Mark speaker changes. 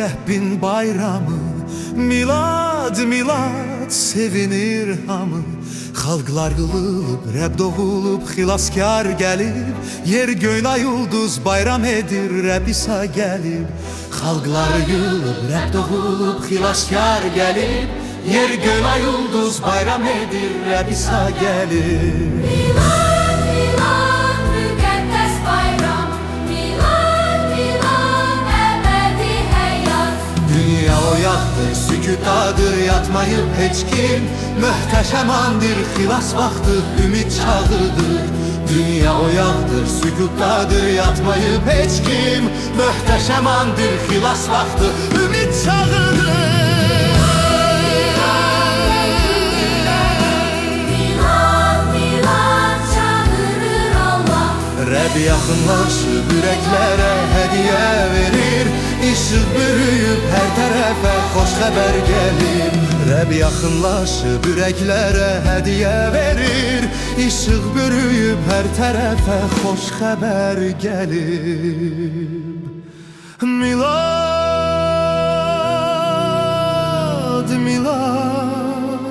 Speaker 1: Rəbbin bayramı, milad, milad sevinir hamı. Xalqlar qılıb, Rəbb doğulub, xilaskar gəlib, yer göyna ulduz bayram edir, Rəbb İsa gəlib. Xalqlar yığılıb, Rəbb doğulub, xilaskar gəlib, yer göyna ulduz bayram edir, Rəbb İsa gəlib.
Speaker 2: Milad, milad, müqəddəs bayram, milad, milad, əbədi həyat.
Speaker 1: Dünya oyaqdır, sükutadır, yatmayıb heç kim. Möhtəşəm andır, xilas vaxtı, ümid çağıdır. Dünya oyaqdır, sükutadır, yatmayıb heç kim. Möhtəşəm andır, xilas vaxtı, ümid çağıdır. Rəbb yaxınlaşıb ürəklərə hədiyyə verir, İşıq bürüyüb hər tərəfə xoş xəbər gəlir. Rəbb yaxınlaşıb ürəklərə hədiyyə verir, İşıq bürüyüb hər tərəfə xoş xəbər gəlir. Milad, milad,